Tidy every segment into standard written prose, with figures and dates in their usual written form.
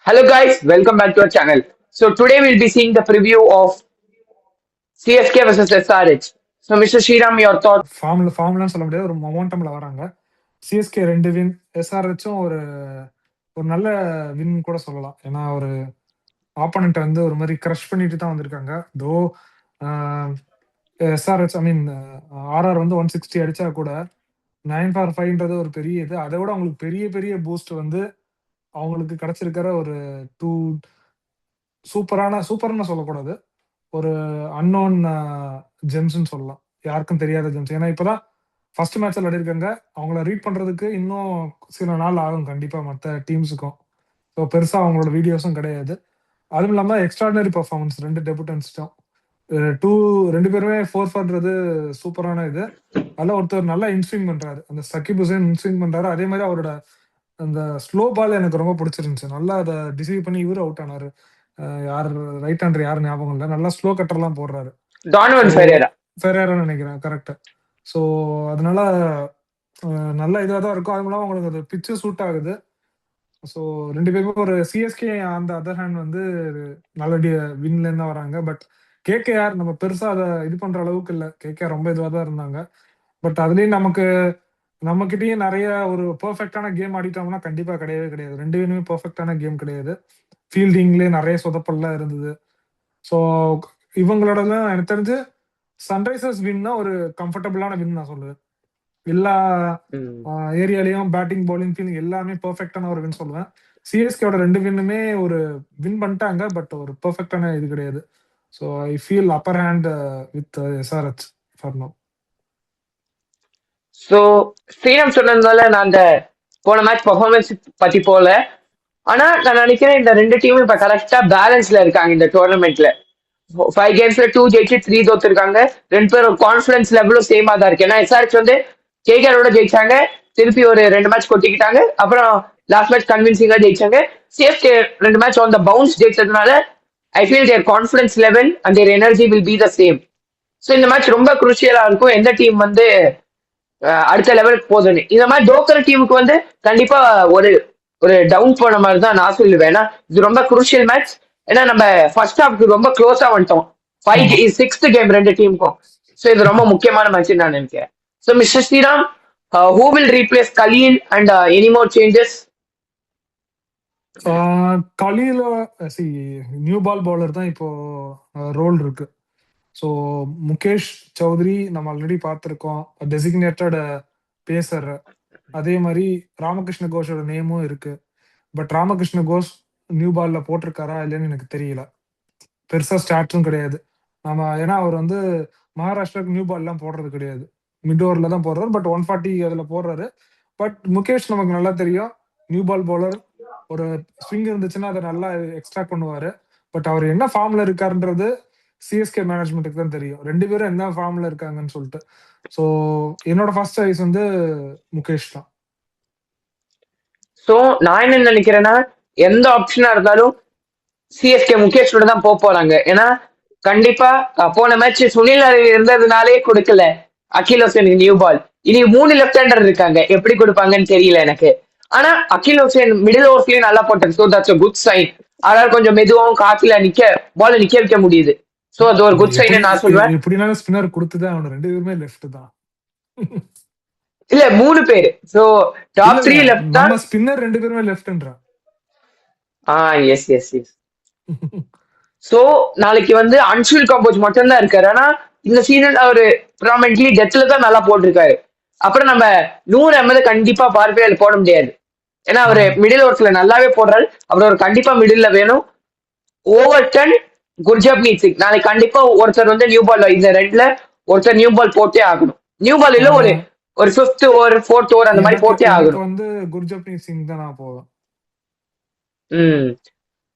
Hello guys, welcome back to our channel. So today we'll be seeing the preview of CSK versus SRH. So Mr. Sriram, your thoughts? ஃபார்ம்லாம் சொல்ல முடியாது. ஒரு மொமெண்டம்ல வராங்க. CSK 2 win, எஸ்ஆர்ஹெச்சும் ஒரு ஒரு நல்ல win கூட சொல்லலாம். ஏன்னா, ஒரு ஆப்போனன்ட்ட வந்து ஒரு மாரி கிரஷ் பண்ணிட்டு தான் வந்திருக்காங்க. தோ அ எஸ்ஆர்ஹெச் ஐ மீன் ஆர்ஆர் வந்து 160 அடிச்சா கூட 9 ஃபார் 5ன்றது ஒரு பெரிய இது. அத விட அவங்களுக்கு பெரிய பெரிய பூஸ்ட் வந்து அவங்களுக்கு கிடைச்சிருக்கிற ஒரு 2 சூப்பர்ன்னு சொல்லக்கூடாது. ஒரு அன்னோன் ஜெம்ஸ்ன்னு சொல்லலாம். யாருக்கும் தெரியாத ஜெம்ஸ். ஏன்னா இப்பதான் ஃபர்ஸ்ட் மேட்ச்ல விளையாடிருக்காங்க. அவங்கள ரீட் பண்றதுக்கு இன்னும் சில நாள் ஆகும் கண்டிப்பா மத்த டீம்ஸுக்கும். ஸோ பெருசா அவங்களோட வீடியோஸும் கிடையாது. அதுவும் இல்லாம எக்ஸ்ட்ராடினரி பெர்ஃபார்மன்ஸ் 2 டெபுட்டன்ட்ஸ்டும். 2 பேருமே 4 பண்றது சூப்பரான இது. அதுல ஒருத்தர் நல்லா இன்ஸ்விங் பண்றாரு. அந்த சகிப் ஹுசைன் இன்ஸ்விங் பண்றாரு. அதே மாதிரி அவரோட அந்த ஸ்லோ பால் எனக்கு ரொம்ப பிடிச்சிருந்துச்சு. நல்லா அதை டிசைவ் பண்ணி இவரு அவுட் ஆனாரு. யார் ரைட் ஹேண்டர் யார் ஞாபகம் இல்லை. நல்லா ஸ்லோ கட்டர்லாம் போடுறாரு. Donovan Ferreira. ஃபெரேரான்னு நினைக்கிறேன். கரெக்ட். ஸோ அதனால நல்ல இதாக தான் இருக்கும். அது மூலம் உங்களுக்கு அது பிச்சு சூட் ஆகுது. ஸோ 2 பேருமே ஒரு சிஎஸ்கே அந்த அதர் ஹேண்ட் வந்து நல்ல வின்ல தான் வராங்க. பட் கேகேஆர் நம்ம பெருசா அதை இது பண்ற அளவுக்கு இல்லை. கேகேஆர் ரொம்ப இதுவாக தான் இருந்தாங்க. பட் அதுலயும் நம்ம கிட்டயும் நிறைய ஒரு பெர்ஃபெக்டான கேம் ஆடிட்டோம்னா கண்டிப்பா கிடையவே கிடையாது. 2 பேருமே பெர்ஃபெக்டான கேம் கிடையாது. ஃபீல்டிங்லேயே நிறைய சொதப்பல்லாம் இருந்தது. ஸோ இவங்களோட எனக்கு தெரிஞ்சு சன்ரைசர்ஸ் வின்னா ஒரு கம்ஃபர்டபுளான வின் நான் சொல்லுவேன். எல்லா ஏரியாலையும் பேட்டிங் பவுலிங் ஃபீல்டிங் எல்லாமே பெர்ஃபெக்டான ஒரு வின் சொல்லுவேன். சிஎஸ்கேவோட 2 வின்னுமே ஒரு வின் பண்ணிட்டாங்க. பட் ஒரு பெர்ஃபெக்டான இது கிடையாது. So I feel upper hand with SRH for now. So Sriram சொன்னதுனால நான் அந்த போன மேட்ச் பர்ஃபார்மன்ஸ் பத்தி போல. ஆனா நான் நினைக்கிறேன் இந்த 2 டீமும் இப்ப கரெக்டா பேலன்ஸ்ல இருக்காங்க இந்த டோர்னமெண்ட்ல. 5 கேம்ஸ்ல 2 ஜெயிச்சு 3 தோத்துருக்காங்க. 2 பேரும் கான்ஃபிடன்ஸ் லெவலும் சேமா தான் இருக்கு. ஏன்னா எஸ்ஆர்எச் வந்து கேகேஆரோட ஜெயிச்சாங்க, திருப்பி ஒரு 2 மேட்ச் கொட்டிக்கிட்டாங்க, அப்புறம் லாஸ்ட் மேட்ச் கன்வின்சிங்கா ஜெயிச்சாங்க. CSK 2 match on the bounce ஜெயிச்சதுனால I feel their confidence level and their energy will be the same. So இந்த மேட்ச் ரொம்ப குரூஷியலா இருக்கும். எந்த டீம் வந்து அடுத்த லெவலுக்கு போகுதுன்னு. இந்த மாதிரி தோக்கிற டீமுக்கு வந்து கண்டிப்பா ஒரு ஒரு டவுன் போன மாதிரி தான் நான் சொல்லுவேன். ஏன்னா இது ரொம்ப குரூஷியல் மேட்ச். ஏன்னா நம்ம ஃபர்ஸ்ட் ஹாஃப்க்கு ரொம்ப க்ளோஸா வந்துட்டோம். 6th கேம் 2 டீமுக்கும். ஸோ இது ரொம்ப முக்கியமான மேட்ச் நான் நினைக்கிறேன். So mister Sriram, who will replace Khaleel and any more changes? Khaleel new ball bowler தான் இப்போ ரோல் இருக்கு. ஸோ முகேஷ் சௌத்ரி நம்ம ஆல்ரெடி பார்த்துருக்கோம், டெசிக்னேட்டட் பேசர். அதே மாதிரி ராமகிருஷ்ண கோஷோட நேமும் இருக்கு. பட் ராமகிருஷ்ண கோஷ் நியூ பால்ல போட்டிருக்காரா இல்லைன்னு எனக்கு தெரியல. பெருசா ஸ்டாட்ஸும் கிடையாது. நம்ம ஏன்னா அவர் வந்து மகாராஷ்டிராவுக்கு நியூ பால் எல்லாம் போடுறது கிடையாது. மிட் ஓவர்ல தான் போடுறாரு. பட் 140 அதுல போடுறாரு. பட் முகேஷ் நமக்கு நல்லா தெரியும், நியூ பால் பவுலர். ஒரு ஸ்விங் இருந்துச்சுன்னா அதை நல்லா எக்ஸ்ட்ராக்ட் பண்ணுவாரு. பட் அவர் என்ன ஃபார்ம்ல இருக்காருன்றது சிஎஸ்கே மேனேஜ்மெண்ட்டுக்கு தான் தெரியும், 2 பேரும் என்ன ஃபார்ம்ல இருக்காங்கன்னு சொல்லிட்டு. ஸோ என்னோட ஃபர்ஸ்ட் சாய்ஸ் வந்து முகேஷ் தான். ஸோ நான் என்ன நினைக்கிறேன்னா, எந்த ஆப்ஷனா இருந்தாலும் சிஎஸ்கே முகேஷோட தான் போறாங்க. ஏன்னா கண்டிப்பா போன மேட்ச் சுனில் இருந்ததுனாலே கொடுக்கல அகில் ஹுசேனுக்கு நியூ பால். இனி 3 லெஃப்ட் ஹேண்டர் இருக்காங்க, எப்படி கொடுப்பாங்கன்னு தெரியல எனக்கு. ஆனா அகில் ஹுசேன் மிடில் ஓவர்ஸ்லயும் நல்லா போட்டாரு. So that's good sign. அதனால கொஞ்சம் மெதுவாகவும் காத்துல பால நிக்க வைக்க முடியுது. ஸோ அது ஒரு குட் சைன் நான் சொல்லுவேன். எப்படினாலும் ஸ்பின்னர் கொடுத்துதான் அவனு. 2 பேருமே லெஃப்ட் தான். இல்ல 3 பேரு. ஸோ டாப் 3 லெஃப்ட் தான். ஸ்பின்னர் 2 பேருமே லெஃப்ட்ன்றா. Yes yes yes. சோ நாளைக்கு வந்து அன்ஷுல் கம்போஸ் மட்டும் தான் இருக்காரு. ஆனா இந்த சீசன் அவரு ப்ராமினென்ட்லி டெத்ல தான் நல்லா போட்டிருக்காரு. அப்புறம் நம்ம 100 அஹமது கண்டிப்பா பார்வையில போட முடியாது. ஏன்னா அவரு மிடில் ஓவர்ஸ்ல நல்லாவே போடுறாரு. அப்புறம் ஒரு கண்டிப்பா மிடில்ல வேணும். ஓவர்டன் குர்ஜப்னீத் சிங் நாளைக்கு கண்டிப்பா ஒருத்தர் வந்து நியூ பால், இந்த 2ல ஒருத்தர் நியூ பால் போட்டே ஆகணும். நியூ பால் இல்ல ஒரு 5th ஓவர் 4th ஓவர் அந்த மாதிரி போட்டே ஆகணும். வந்து குர்ஜப்னீத் சிங் தான் நான் போவேன்.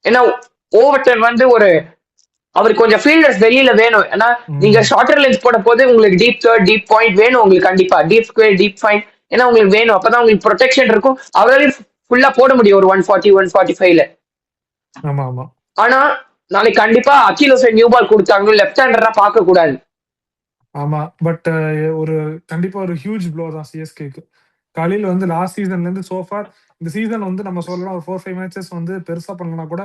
ஏன்னா ஓவர்டன் வந்து ஒரு அவருக்கு கொஞ்சம் ஃபீல்டர்ஸ் வெளியில வேணும். ஏன்னா நீங்க ஷார்டர் லென்ஸ் போட போது உங்களுக்கு டீப் தேர்ட் டீப் பாயிண்ட் வேணும். உங்களுக்கு கண்டிப்பா டீப் ஸ்கொயர் டீப் ஃபைன் ஏன்னா உங்களுக்கு வேணும். அப்பதான் உங்களுக்கு ப்ரொடெக்ஷன் இருக்கும். அவராலையும் ஃபுல்லா போட முடியும் ஒரு 140 145ல. ஆனா நாளைக்கு கண்டிப்பா அகில் ஹுசைன் நியூ பால் கொடுத்தாங்க, லெஃப்ட் ஹேண்டரா பார்க்க கூடாது. ஆமா, பட் ஒரு கண்டிப்பா ஒரு ஹியூஜ் ப்ளோ தான் சிஎஸ்கேக்கு. கலில் வந்து லாஸ்ட் சீசன்ல இருந்து சோஃபார் இந்த சீசன் வந்து நம்ம சொல்லலாம் ஒரு 4-5 மேட்சஸ் வந்து பெருசா பண்ணலனா கூட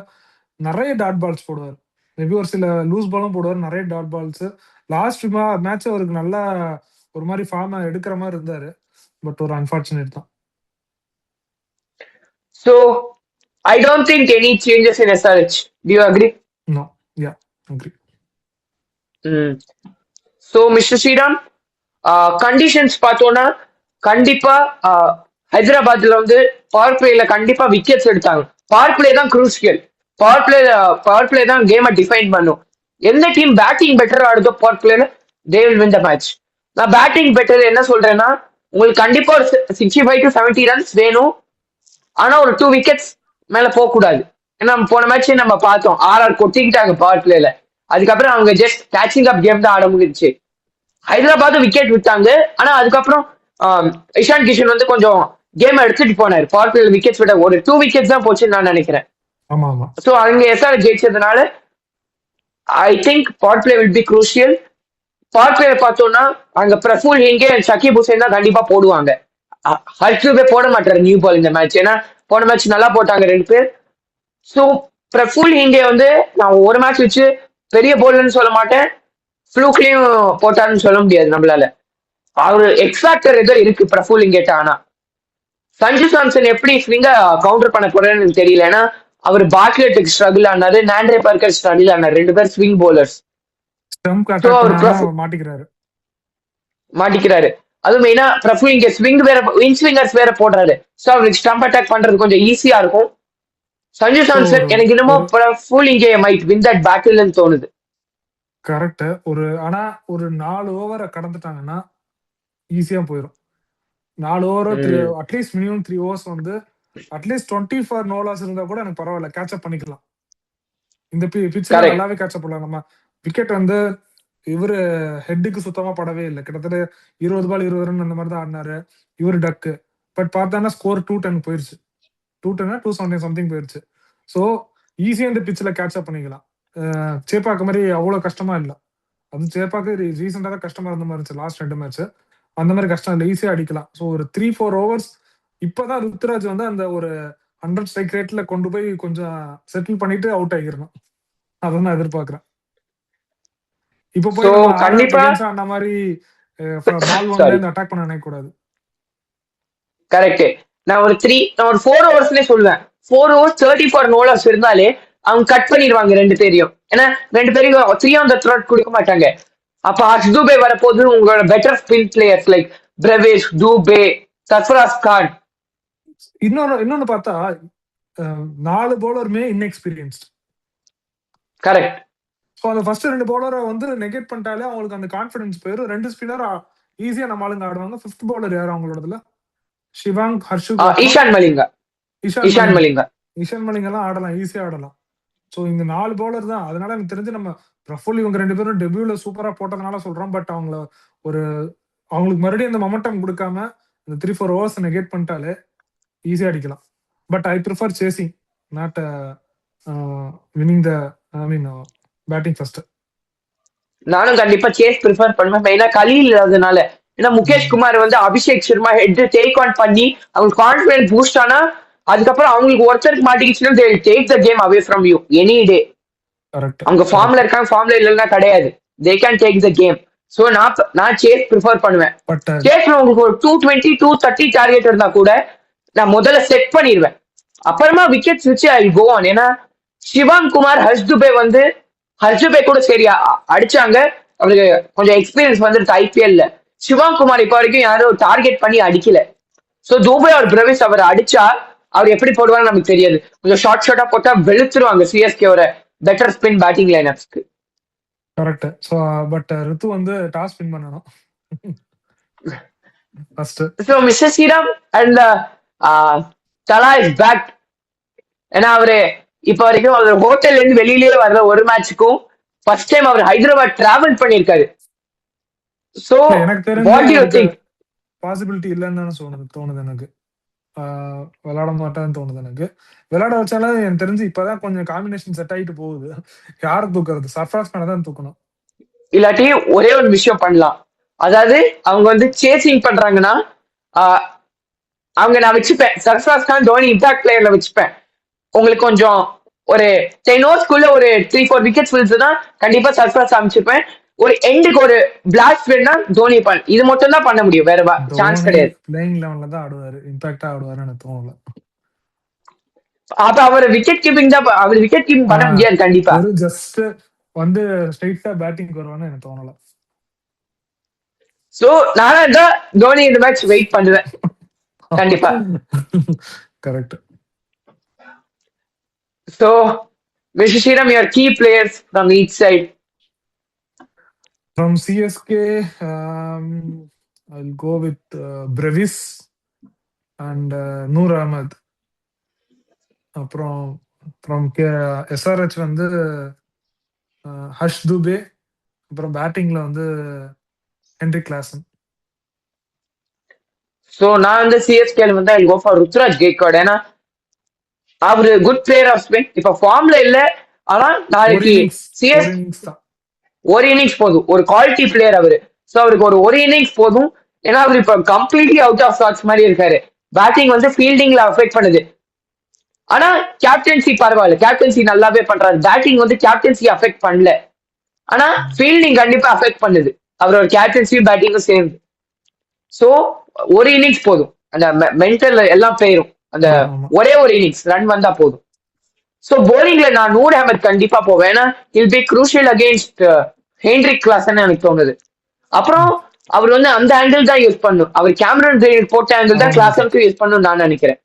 நிறைய டாட் பால்ஸ் போடுவார். மேபி ஒரு சில லூஸ் பாலும் போடுவார், நிறைய டாட் பால்ஸ். லாஸ்ட் மேட்ச் அவருக்கு நல்லா ஒரு மாதிரி ஃபார்ம் எடுக்கிற மாதிரி இருந்தாரு. பட் ஒரு அன்பார்ச்சுனேட் தான். So I don't think any changes in SRH. Do you agree? No. Yeah, agree. So mister Sriram, conditions பார்த்தோன்னா கண்டிப்பா ஹைதராபாத்ல வந்து பவர் பிளேல கண்டிப்பா விக்கெட்ஸ் எடுத்தாங்க. பவர் பிளே தான் குரூசியல். பவர் பிளே தான் கேமை டிஃபைன் பண்ணும். எந்த டீம் பேட்டிங் பெட்டர் ஆடுதோ பவர் பிளேல they will win the match. நான் பேட்டிங் பெட்டர் என்ன சொல்றேன்னா, உங்களுக்கு கண்டிப்பா ஒரு 65 to 70 ரன்ஸ் வேணும். ஆனா ஒரு 2 விக்கெட்ஸ் மேல போக கூடாது. ஏன்னா போன மேட்ச் நம்ம பார்த்தோம், ஆர்ஆர் கொட்டிக்கிட்டாங்க பவர் பிளேல. அதுக்கப்புறம் அவங்க ஜஸ்ட் கேச்சிங் அப் கேம் தான் ஆட முடிஞ்சிச்சு. ஹைதராபாத் விக்கெட் விட்டாங்க. ஆனா அதுக்கப்புறம் இஷான் கிஷன் வந்து கொஞ்சம் கேம் எடுத்துட்டு போனாரு. பவர் பிளேல விக்கெட்ஸ் விட ஒரு 2 விக்கெட்ஸ் தான் போச்சுன்னு நான் நினைக்கிறேன். ஸோ அவங்க எஸ்ஆர் ஜெயிச்சதுனால I think power play will be crucial. Power play பார்த்தோம்னா அங்க பிரஃபுல் ஹிங்கே அண்ட் ஷக்கீப் ஹுசேன் தான் கண்டிப்பா போடுவாங்க. ஹர்ஷ்தூபே போட மாட்டாரு நியூ பால் இந்த மேட்ச். ஏன்னா போன மேட்ச் நல்லா போட்டாங்க 2 பேர். ஸோ பிரஃபுல் ஹிங்கே வந்து நான் ஒரு மேட்ச் வச்சு பெரிய போல்னு சொல்ல மாட்டேன், ஃப்ளூக்லயும் போட்டாருன்னு சொல்ல முடியாது நம்மளால. அவரு எக்ஸாக்டர் ஏதோ இருக்கு பிரஃபுல் ஹிங்கேட்ட. ஆனா சஞ்சு சாம்சன் எப்படி ஸ்விங்க கவுண்டர் பண்ண போறேன்னு தெரியல. ஏன்னா அவர் பாட்லெட்டுக்கு ஸ்ட்ரகிள் ஆனாரு, நாண்ட்ரே பார்க்கர் ஸ்ட்ரகிள் ஆனாரு. 2 பேர் ஸ்விங் போலர்ஸ். மாட்டிக்கிறாரு. அதுவும் மெயினா பிரஃபுல் இங்க ஸ்விங் வேற, வின் ஸ்விங்கர்ஸ் வேற போடுறாரு. ஸோ அவருக்கு ஸ்டம்ப் அட்டாக் பண்றது கொஞ்சம் ஈஸியா இருக்கும். சஞ்சு சாம்சன் எனக்கு இன்னமும் பிரஃபுல் இங்கே மைட் வின் தட் பேட்டில்னு தோணுது. கரெக்ட். ஆனா ஒரு 4 ஓவரை கடந்துட்டாங்கன்னா ஈஸியா போயிடும். 4 ஓவர் அட்லீஸ்ட் மினிமம் 3 ஓவர்ஸ் வந்து அட்லீஸ்ட் 24 நோலாஸ் இருந்தா கூட எனக்கு பரவாயில்ல, கேட்சப் பண்ணிக்கலாம். இந்த பிட்ச்ல நல்லாவே கேட்சப் பண்ணலாம். நம்ம விக்கெட் வந்து இவரு ஹெட்டுக்கு சுத்தமா படவே இல்லை. கிட்டத்தட்ட 20 பால் 20 ரன் அந்த மாதிரி தான் ஆடினாரு. இவரு டக்கு. பட் பார்த்தாங்கன்னா ஸ்கோர் 210 போயிருச்சு. 210 270 சம்திங் போயிருச்சு. ஸோ ஈஸியா இந்த பிட்ச்ல கேட்சப் பண்ணிக்கலாம். சேப்பாக்கு மாதிரி அவ்வளவு கஷ்டமா இல்லை. அது சேப்பாக்கு ரீசெண்டா தான் கஷ்டமா இருந்த மாதிரி இருந்துச்சு லாஸ்ட் 2 மேட்ச். அந்த மாதிரி கஷ்டம் இல்லை, ஈஸியா அடிக்கலாம். ஸோ ஒரு 3-4 ஓவர்ஸ் இப்பதான் ருத்ராஜ் வந்து அந்த ஒரு 100 ஸ்ட்ரைக் ரேட்ல கொண்டு போய் கொஞ்சம் செட்டில் பண்ணிட்டு அவுட் ஆகிடணும். அதை நான் எதிர்பார்க்கிறேன். இப்ப போய் கண்டிப்பா அந்த மாதிரி பால் ஒன்ல அட்டாக் பண்ண நினைக்க கூடாது. கரெக்ட். நான் ஒரு 4 ஓவர்ஸ்னே சொல்லுவேன். 4 ஓவர்ஸ் 34 நோலாஸ் இருந்தாலே அவங்க கட் பண்ணிடுவாங்க 2 பேரையும். ஏன்னா 2 பேரையும் 3 ஆன் த த்ராட் கொடுக்க மாட்டாங்க. அப்ப ஹர்ஷ்தூபே வரப்போது உங்களோட better spin players like Pravesh, Dube, Sarfaraz Khan. இன்னொன்னு பார்த்தா 4 பவுலருமே இன்எக்ஸ்பீரியன்ஸ்ட். கரெக்ட். ஸோ அந்த ஃபர்ஸ்ட் 2 பவுலரை வந்து நெகேட் பண்ணிட்டாலே அவங்களுக்கு அந்த கான்ஃபிடன்ஸ் போயிடும். 2 ஸ்பின்னர் ஈஸியா நம்ம ஆளுங்க ஆடுவாங்க. 5th பவுலர் யாரும் அவங்களோடதுல சிவாங், ஹர்ஷுக், ஈஷான் மலிங்கா எல்லாம் ஆடலாம், ஈஸியா ஆடலாம். ஸோ இந்த 4 பவுலர் தான். அதனால எனக்கு தெரிஞ்சு நம்ம பிரஃபுல் இவங்க 2 பேரும் டெபியூல சூப்பரா போட்டதுனால சொல்றோம். பட் அவங்களுக்கு மறுபடியும் அந்த மொமெண்டம் கொடுக்காம இந்த 3-4 ஓவர்ஸ் நெகேட் பண்ணிட்டாலே ஈஸியா அடிக்கலாம். But I prefer chasing, not winning the batting first. நானும் கண்டிப்பா சேஸ் ப்ரிஃபர் பண்ணுவேன். மெயினா கலீல் இல்லாதனால. ஏன்னா முகேஷ் குமார் வந்து Abhishek Sharma head take on பண்ணி அவங்களுக்கு கான்ஃபிடன்ஸ் பூஸ்ட் ஆனா அதுக்கப்புறம் அவங்களுக்கு ஒருத்தருக்கு மாட்டிக்கிச்சுன்னா they will take the game away from you any day. அவங்க ஃபார்ம்ல இருக்காங்க, ஃபார்ம்ல இல்லைன்னா கிடையாது. they can take the game. So நான் சேஸ் ப்ரிஃபர் பண்ணுவேன். சேஸ்ல உங்களுக்கு ஒரு 220 230 டார்கெட் இருந்தா கூட நான் முதல்ல செட் பண்ணிடுவேன். அப்புறமா விக்கெட்ஸ் வச்சு ஐ கோ ஆன். ஏன்னா சிவாங் குமார், ஹர்ஷ்தூபே கூட சரி அடிச்சாங்க. அவருக்கு கொஞ்சம் எக்ஸ்பீரியன்ஸ் வந்துருக்கு ஐபிஎல்ல. சிவாங் குமார் இப்ப வரைக்கும் யாரும் டார்கெட் பண்ணி அடிக்கல. சோ தூபே அவர் பிரவேஷ் அவர் அடிச்சா அவர் எப்படி போடுவாங்க நமக்கு தெரியாது. கொஞ்சம் ஷார்ட்டா போட்டா வெளுத்துருவாங்க சிஎஸ்கே ஒரு பெட்டர் ஸ்பின் பேட்டிங் லைனப்ஸ்க்கு. கரெக்ட். சோ பட் ரித்து வந்து டாஸ் ஸ்பின் பண்ணனும் first. So mister Sriram and Thala is back. ஏன்னா அவரு இப்ப வரைக்கும் அவர் ஹோட்டல்ல இருந்து வெளியிலேயே வர்ற ஒரு மேட்சுக்கும் ஃபர்ஸ்ட் டைம் அவர் ஹைதராபாத் டிராவல் பண்ணிருக்காரு. சோ எனக்கு தெரிஞ்ச பாசிபிலிட்டி இல்லைன்னு தோணுது எனக்கு. விளையாட மாட்டான்னு தோணுது எனக்கு. விளையாட வச்சாலும் எனக்கு தெரிஞ்சு இப்பதான் கொஞ்சம் காம்பினேஷன் செட் ஆகிட்டு போகுது. யாரை தூக்குறது? சர்ஃப்ராஸ் கானை தான் தூக்கணும். இல்லாட்டி ஒரே ஒரு விஷயம் பண்ணலாம். அதாவது அவங்க வந்து சேசிங் பண்றாங்கன்னா அவங்க நான் வச்சுப்பேன். சர்ஃப்ராஸ் கான் தோனி இம்பாக்ட் பிளேயர்ல வச்சுப்பேன். உங்களுக்கு கொஞ்சம் ஒரு 10 ஓவர்ஸ்க்குள்ள ஒரு 3-4 விக்கெட்ஸ் விழுந்துனா கண்டிப்பா சர்ஃப்ராஸ் அமைச்சிருப்பேன். ஒரு எண்டுக்கு ஒரு பிளாஸ்ட் வேணா தோனி இது மட்டும் தான் பண்ண முடியும், வேற சான்ஸ் கிடையாது. பிளேயிங் லெவல்ல தான் ஆடுவாரு, இம்பாக்டா ஆடுவாருன்னு எனக்கு தோணல. அப்ப அவர் விக்கெட் கீப்பிங் தான், அவர் விக்கெட் கீப்பிங் பண்ண முடியாது கண்டிப்பா. ஜஸ்ட் வந்து ஸ்ட்ரைட்டா பேட்டிங் வருவான்னு எனக்கு தோணல. சோ நானும் தான் தோனி இந்த மேட்ச் வெயிட் பண்ணுவேன் கண்டிப்பா. Correct. So, Mr. Sriram, your key players from each side. From CSK, I'll go with Brevis and Noor Ahmed. அப்புறம் ஃப்ரம் SRH வந்து ஹர்ஷ் துபே, அப்புறம் பேட்டிங்ல வந்து ஹென்ரிக் கிளாசன். ஸோ நான் வந்து சிஎஸ்கேல வந்து I go for Ruturaj Gaikwad. ஏன்னா அவரு குட் பிளேயர் ஆஃப் ஸ்பின், இப்ப ஃபார்ம்ல இல்ல, ஆனா நாளைக்கு ஒரு இன்னிங்ஸ் போதும், ஒரு குவாலிட்டி பிளேயர் அவரு. ஸோ அவருக்கு ஒரு இன்னிங்ஸ் போதும். ஏன்னா அவர் இப்ப கம்ப்ளீட்லி அவுட் ஆஃப் சார்ட்ஸ் மாதிரி இருக்காரு. பேட்டிங் வந்து ஃபீல்டிங்ல அஃபெக்ட் பண்ணுது. ஆனா கேப்டன்சி பரவாயில்ல, கேப்டன்சி நல்லாவே பண்றாரு. பேட்டிங் வந்து கேப்டன்சி அஃபெக்ட் பண்ணல, ஆனா ஃபீல்டிங் கண்டிப்பா அஃபெக்ட் பண்ணுது. அவரோட கேப்டன்சியும் பேட்டிங்கும் சேர்ந்து. ஸோ ஒரு இன்னிங்ஸ் போதும், அந்த மென்டல் எல்லாம் போயிரும். அந்த ஒரே ஒரு இன்னிங்ஸ் ரன் வந்தா போதும். ஸோ போலிங்ல நான் நூர் அஹமத் கண்டிப்பா போவேன். ஏன்னா will be crucial against Heinrich Klaasen எனக்கு தோணுது. அப்புறம் அவர் வந்து அந்த ஆங்கிள் தான் யூஸ் பண்ணும், அவர் கேமரன் கிரீன் போட்ட ஆங்கிள் தான் கிளாசனுக்கு யூஸ் பண்ணும் நான் நினைக்கிறேன்.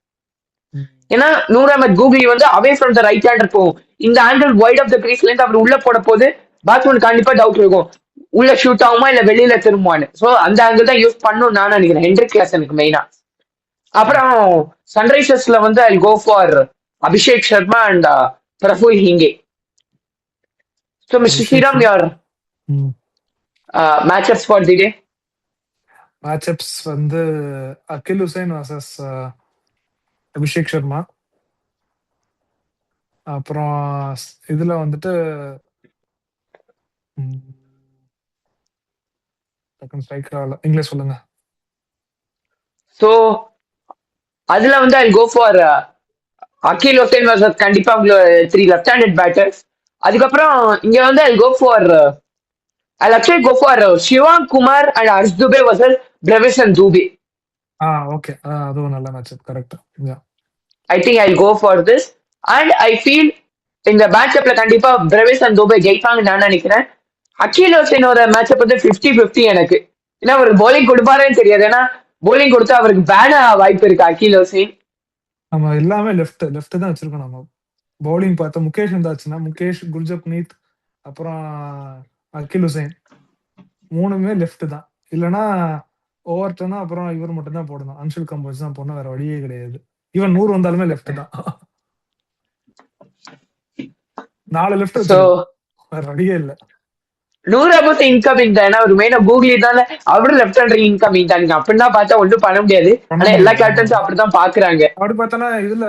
ஏன்னா நூர் அஹமத் கூகுளி வந்து away from the right hander போகும். இந்த ஆங்கிள் வைட் ஆஃப் த கிரீஸ்ல இருந்து அவர் உள்ள போட போது பேட்ஸ்மேன் கண்டிப்பா டவுட் இருக்கும், உள்ள ஷூட் ஆகுமா இல்ல வெளியில திரும்புவான்னு. ஸோ அந்த ஆங்கிள் தான் யூஸ் பண்ணும் நான் நினைக்கிறேன் ஹென்ரிக் கிளாசனுக்கு மெயினா. அப்புறம் சன்ரைசர்ஸ்ல வந்து I go for Abhishek Sharma and Praful Hinge. So mister Sriram, your matchups for the day. Matchups வந்து Akeal Hosein versus Abhishek Sharma. அப்புறம் இதுல வந்துட்டு இங்கிலீஷ் சொல்லுங்க. ஸோ அதுல வந்து I go for Akeal Hosein versus கண்டிப்பா உங்களோட 3 லெஃப்ட் ஹேண்டட் பேட்டர்ஸ். அதுக்கப்புறம் இங்க வந்து I go for Shivang Kumar and Harsh Dubey versus Pravesh and Dubey. Okay, அதுவும் நல்ல matchup. Correct. I think I go for this and I feel இந்த மேட்சப்ல கண்டிப்பா பிரவேஷ் அண்ட் துபே ஜெயிப்பாங்கன்னு நான் நினைக்கிறேன். அகில் ஹுசைனோட மேட்சப் வந்து 50-50 எனக்கு. ஏன்னா அவருக்கு போலிங் கொடுப்பாருன்னு தெரியாது, ஏன்னா போலிங் கொடுத்தா அவருக்கு பேன வாய்ப்பு இருக்கு அகில் ஹுசைன். நம்ம எல்லாமே லெஃப்ட் தான் வச்சிருக்கோம். நம்ம பவுலிங் பார்த்தா முகேஷ் இருந்தாச்சுன்னா முகேஷ், குர்ஜப்னீத், அப்புறம் அகில் ஹுசைன் 3மே லெஃப்ட் தான். இல்லைன்னா ஓவர்டனா அப்புறம் இவர் மட்டும் தான் போடணும், அன்ஷுல் கம்போஸ் தான் போடணும், வேற வழியே கிடையாது. ஈவன் 100 வந்தாலுமே லெஃப்ட் தான். 4 லெஃப்ட் வேற வழியே இல்ல. நூறு அபோஸ் இன்கமிங் தான், ஏன்னா ஒரு மெயினா கூகுளி தானே அவரும் லெஃப்ட் ஹேண்டர் இன்கமிங் தான். நீங்க அப்படின்னா பார்த்தா ஒன்றும் பண்ண முடியாது. ஆனா எல்லா கேப்டன்ஸும் அப்படிதான் பாக்குறாங்க. அப்படி பார்த்தோன்னா இதுல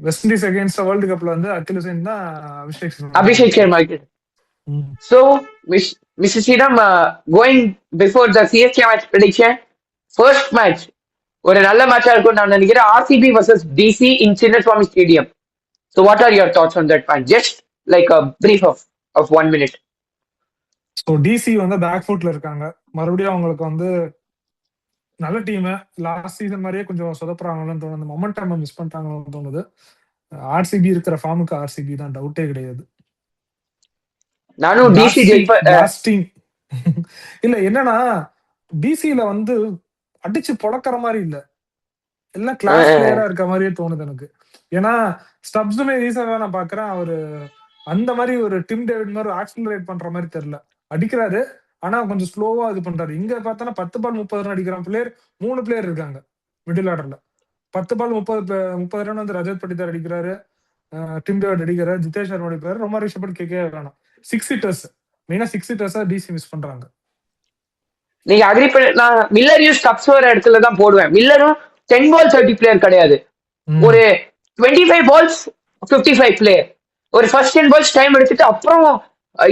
வெஸ்ட் இண்டீஸ் அகைன்ஸ்ட் வேர்ல்டு கப்ல வந்து அகில் ஹுசைன் தான் Abhishek Sharma. So, Mr. Sriram, going before the CSK match prediction, first match ஒரு நல்ல மேட்சா இருக்கும் நான் நினைக்கிறேன். RCB versus DC in Chinnaswamy Stadium. So what are your thoughts on that match? Just like a brief of 1 minute. So DC வந்து back ஃபுட்ல இருக்காங்க. மறுபடியும் அவங்களுக்கு வந்து நல்ல டீம், லாஸ்ட் சீசன் மாதிரியே கொஞ்சம் சொதப்புறாங்கன்னு தோணுது, மொமெண்டம் மிஸ் பண்றாங்கன்னு தோணுது. RCB இருக்கிற ஃபார்முக்கு RCB தான், டவுட்டே கிடையாது. நானும் DC இல்ல என்னன்னா டிசில வந்து அடிச்சு பொழக்கிற மாதிரி இல்ல, எல்லாம் கிளாஸ் பிளேயரா இருக்க மாதிரியே தோணுது எனக்கு. ஏன்னா ஸ்டப்ஸுமே ரீசெண்டா நான் பாக்குறேன், அவரு அந்த மாதிரி ஒரு டிம் டேவிட் மாதிரி ஆக்சிலரேட் பண்ற மாதிரி தெரியல. அடிக்கிறாரு, ஆனா கொஞ்சம் ஸ்லோவா இது பண்றாரு. இங்க பார்த்தோன்னா 10 பால் 30 ரன் அடிக்கிற பிளேயர் 3 பிளேயர் இருக்காங்க மிடில் ஆர்டர்ல. 10 பால் 30 ரன் வந்து ரஜத் பட்டிதார் அடிக்கிறாரு, டிம் டேவிட் அடிக்கிறாரு, ஜிதேஷ் சர்மா அடிக்கிறாரு, ரொம்ப ரிஷபட் கேட்கவே வேணாம். 6 ஹிட்டர்ஸ், மெயினா 6 ஹிட்டர்ஸா டிசி மிஸ் பண்றாங்க. நீங்க அக்ரி பண்ண, நான் மில்லரையும் ஸ்டப்ஸ் வர இடத்துல தான் போடுவேன். மில்லரும் 10 பால் 30 பிளேயர் கிடையாது, ஒரு 25 பால்ஸ் 55 பிளேயர். ஒரு ஃபர்ஸ்ட் 10 பால்ஸ் டைம் எடுத்துட்டு அப்புறம்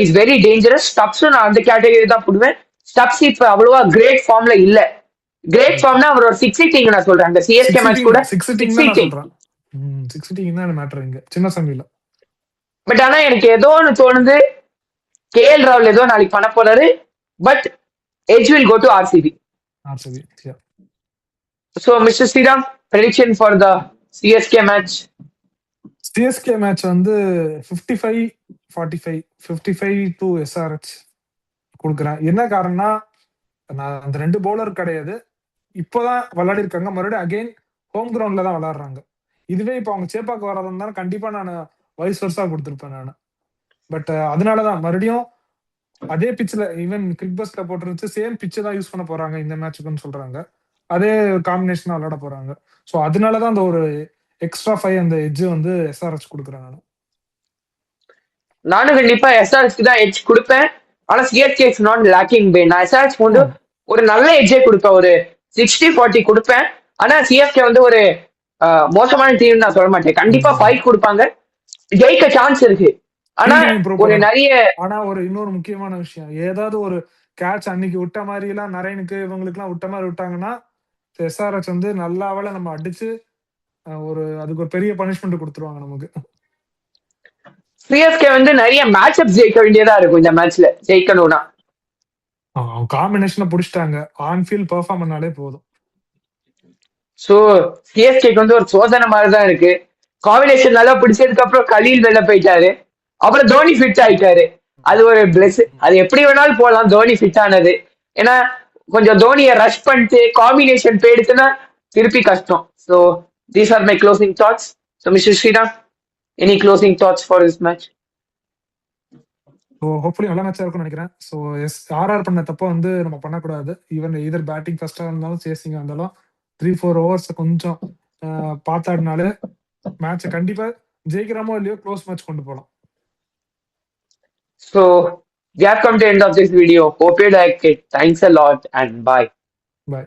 இஸ் வெரி டேஞ்சரஸ். ஸ்டப்ஸும் நான் அந்த கேட்டகரி தான் போடுவேன். ஸ்டப்ஸ் இப்ப அவ்வளவா கிரேட் ஃபார்ம்ல இல்ல. கிரேட் ஃபார்ம்னா அவர் ஒரு 6 ஹிட்டிங் நான் சொல்றேன். அந்த சிஎஸ்கே மேட்ச் கூட 6 6 ஹிட்டிங் தான் நான் ஹிட்டிங். சொல்றேன். 6 ஹிட்டிங் தான் மேட்டர் இங்க சின்ன சமையல. பட் ஆனா எனக்கு ஏதோ ஒன்று தோணுது, கேஎல் ராகுல் ஏதோ நாளைக்கு பண்ண போறாரு. But edge will go to RCB. RCB. So, Mr. Sriram, prediction for the CSK match. CSK match வந்து 55-45 55 டு எஸ்ஆர்ஹெச் கொடுக்குறேன். என்ன காரணம்னா நான் அந்த 2 பவுலர் கிடையாது, இப்போதான் விளையாடி இருக்காங்க, மறுபடியும் அகைன் ஹோம் கிரவுண்ட்ல தான் விளையாடுறாங்க. இதுவே இப்போ அவங்க சேப்பாக்கு வராது இருந்தாலும் கண்டிப்பா நான் வைஸ் வருஷா கொடுத்துருப்பேன் நான். பட் அதனாலதான் மறுபடியும் அதே பிச்சில் ஈவன் கிரிக் பஸ்ல போட்டுருச்சு சேம் பிச்சு தான் யூஸ் பண்ண போறாங்க இந்த மேட்சுக்குன்னு சொல்றாங்க. அதே காம்பினேஷனா விளையாட போறாங்க. ஸோ அதனாலதான் அந்த ஒரு எக்ஸ்ட்ரா 5 அந்த எட்ஜ் வந்து எஸ்ஆர்ஹெச் கொடுக்குறேன் நான். நானும் கண்டிப்பா எஸ்ஆர்எஸ்க்கு தான் எட்ஜ் கொடுப்பேன். ஆனா சிஎஸ்கே இஸ் நாட் லேக்கிங் பே. நான் எஸ்ஆர்எஸ் வந்து ஒரு நல்ல எட்ஜே கொடுப்பேன், ஒரு 60-40 கொடுப்பேன். ஆனா சிஎஸ்கே வந்து ஒரு மோசமான டீம் நான் சொல்ல மாட்டேன். கண்டிப்பா 5 கொடுப்பாங்க, ஜெயிக்க சான்ஸ் இருக்கு. ஆனா ஒரு நிறைய ஆனா ஒரு இன்னொரு முக்கியமான விஷயம், ஏதாவது ஒரு கேட்ச் அன்னைக்கு விட்ட மாதிரி எல்லாம் நரேனுக்கு இவங்களுக்கு எல்லாம் விட்ட மாதிரி விட்டாங்கன்னா எஸ்ஆர்ஹெச் வந்து நல்லாவே நம்ம அடிச்சு ஒரு அதுக்கு ஒரு பெரிய பனிஷ்மெண்ட் கொடுத்துருவாங்க நமக்கு. சிஎஸ்கே வந்து நிறைய மேட்ச் அப் ஜெயிக்க வேண்டியதா இருக்கும் இந்த மேட்ச்ல ஜெயிக்கணும்னா. காம்பினேஷனை புடிச்சிட்டாங்க, ஆன் ஃபீல்ட் பெர்ஃபார்ம் பண்ணாலே போதும். சோ சிஎஸ்கேக்கு வந்து ஒரு சோதனை மாதிரிதான் இருக்கு. காம்பினேஷன் நல்லா பிடிச்சதுக்கு அப்புறம் கலீல் வெளில போயிட்டாரு, அப்புறம் தோனி ஃபிட் ஆயிட்டாரு. அது ஒரு பிளஸ். அது எப்படி வேணாலும் போகலாம் தோனி ஃபிட் ஆனது. ஏன்னா கொஞ்சம் தோனியை ரஷ் பண்ணிட்டு காம்பினேஷன் போயிடுச்சுன்னா திருப்பி கஷ்டம். So these are my closing thoughts. So mister Sriram, any closing thoughts for this match? So hopefully நல்ல மேட்சாக இருக்கும்னு நினைக்கிறேன். ஸோ ஆர்ஆர் பண்ண தப்ப வந்து நம்ம பண்ணக்கூடாது. ஈவன் இதர் பேட்டிங் ஃபர்ஸ்டாக இருந்தாலும் சேசிங்காக இருந்தாலும் 3-4 ஓவர்ஸ் கொஞ்சம் பார்த்தாடினாலே மேட்சை கண்டிப்பா ஜெயிக்கிறோமோ இல்லையோ க்ளோஸ் மேட்ச் கொண்டு போகலாம். So we have come to the end of this video. Hope you liked it. Thanks a lot and bye. Bye.